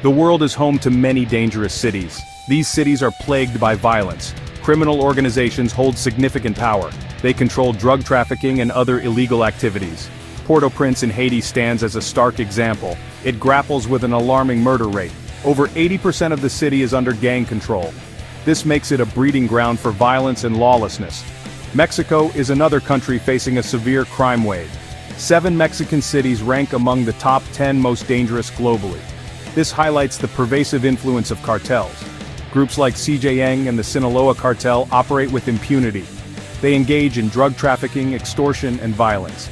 The world is home to many dangerous cities. These cities are plagued by violence. Criminal organizations hold significant power. They control drug trafficking and other illegal activities. Port-au-Prince in Haiti stands as a stark example. It grapples with an alarming murder rate. Over 80% of the city is under gang control. This makes it a breeding ground for violence and lawlessness. Mexico is another country facing a severe crime wave. 7 Mexican cities rank among the top 10 most dangerous globally. This highlights the pervasive influence of cartels. Groups like CJN and the Sinaloa cartel operate with impunity. They engage in drug trafficking, extortion, and violence.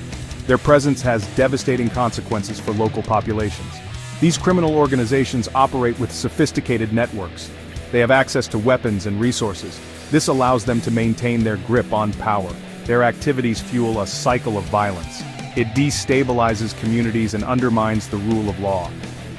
Their presence has devastating consequences for local populations. These criminal organizations operate with sophisticated networks. They have access to weapons and resources. This allows them to maintain their grip on power. Their activities fuel a cycle of violence. It destabilizes communities and undermines the rule of law.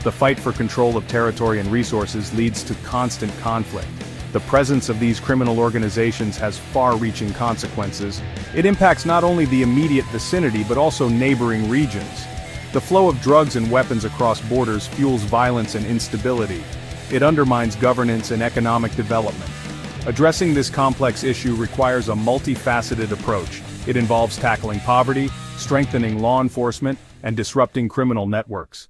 The fight for control of territory and resources leads to constant conflict. The presence of these criminal organizations has far-reaching consequences. It impacts not only the immediate vicinity but also neighboring regions. The flow of drugs and weapons across borders fuels violence and instability. It undermines governance and economic development. Addressing this complex issue requires a multifaceted approach. It involves tackling poverty, strengthening law enforcement, and disrupting criminal networks.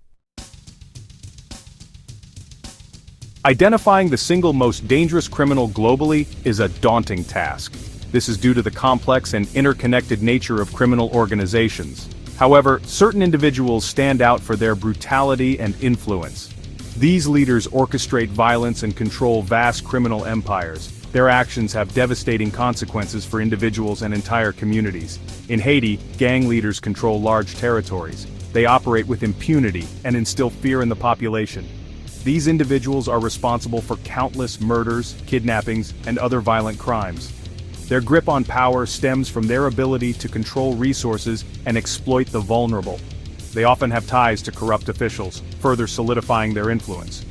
Identifying the single most dangerous criminal globally is a daunting task. This is due to the complex and interconnected nature of criminal organizations. However, certain individuals stand out for their brutality and influence. These leaders orchestrate violence and control vast criminal empires. Their actions have devastating consequences for individuals and entire communities. In Haiti, gang leaders control large territories. They operate with impunity and instill fear in the population. These individuals are responsible for countless murders, kidnappings, and other violent crimes. Their grip on power stems from their ability to control resources and exploit the vulnerable. They often have ties to corrupt officials, further solidifying their influence.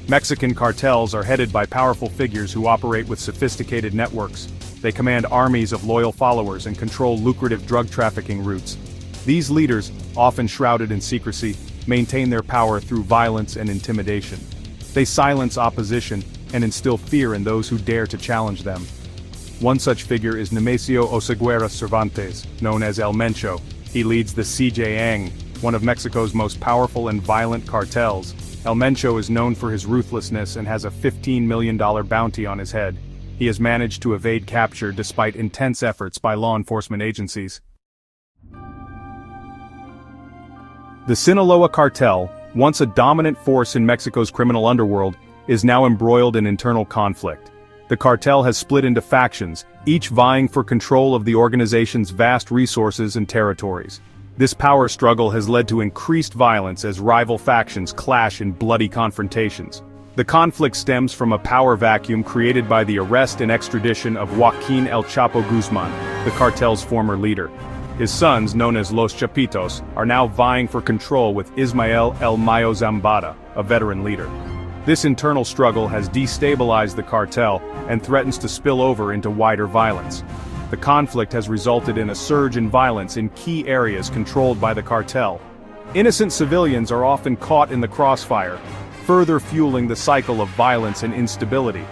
Mexican cartels are headed by powerful figures who operate with sophisticated networks. They command armies of loyal followers and control lucrative drug trafficking routes. These leaders, often shrouded in secrecy, maintain their power through violence and intimidation. They silence opposition and instill fear in those who dare to challenge them. One such figure is Nemesio Oseguera Cervantes, known as El Mencho. He leads the CJN, one of Mexico's most powerful and violent cartels. El Mencho is known for his ruthlessness and has a $15 million bounty on his head. He has managed to evade capture despite intense efforts by law enforcement agencies. The Sinaloa cartel, once a dominant force in Mexico's criminal underworld, is now embroiled in internal conflict. The cartel has split into factions, each vying for control of the organization's vast resources and territories. This power struggle has led to increased violence as rival factions clash in bloody confrontations. The conflict stems from a power vacuum created by the arrest and extradition of Joaquin El Chapo Guzman, the cartel's former leader. His sons, known as Los Chapitos, are now vying for control with Ismael El Mayo Zambada, a veteran leader. This internal struggle has destabilized the cartel and threatens to spill over into wider violence. The conflict has resulted in a surge in violence in key areas controlled by the cartel. Innocent civilians are often caught in the crossfire, further fueling the cycle of violence and instability.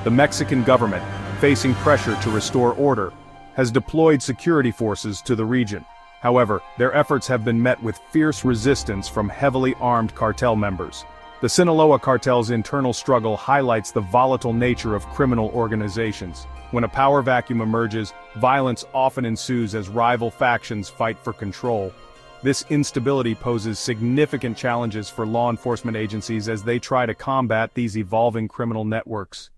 The Mexican government, facing pressure to restore order, has deployed security forces to the region. However, their efforts have been met with fierce resistance from heavily armed cartel members. The Sinaloa cartel's internal struggle highlights the volatile nature of criminal organizations. When a power vacuum emerges, violence often ensues as rival factions fight for control. This instability poses significant challenges for law enforcement agencies as they try to combat these evolving criminal networks.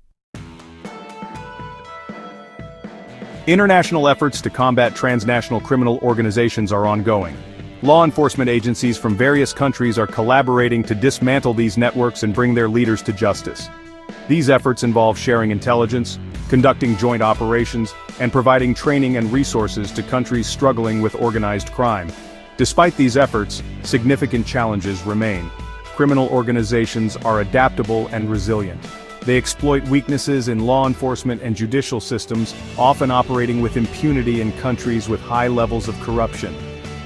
International efforts to combat transnational criminal organizations are ongoing. Law enforcement agencies from various countries are collaborating to dismantle these networks and bring their leaders to justice. These efforts involve sharing intelligence, conducting joint operations, and providing training and resources to countries struggling with organized crime. Despite these efforts, significant challenges remain. Criminal organizations are adaptable and resilient. They exploit weaknesses in law enforcement and judicial systems, often operating with impunity in countries with high levels of corruption.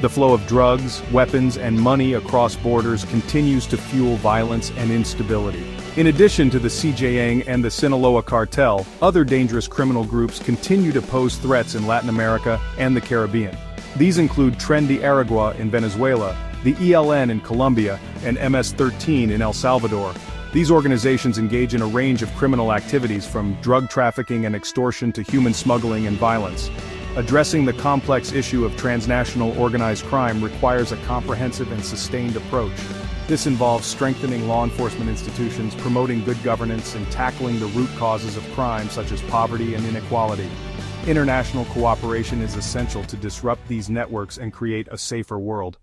The flow of drugs, weapons, and money across borders continues to fuel violence and instability. In addition to the CJN and the Sinaloa cartel, other dangerous criminal groups continue to pose threats in Latin America and the Caribbean. These include Tren de Aragua in Venezuela, the ELN in Colombia, and MS-13 in El Salvador. These organizations engage in a range of criminal activities from drug trafficking and extortion to human smuggling and violence. Addressing the complex issue of transnational organized crime requires a comprehensive and sustained approach. This involves strengthening law enforcement institutions, promoting good governance, and tackling the root causes of crime such as poverty and inequality. International cooperation is essential to disrupt these networks and create a safer world.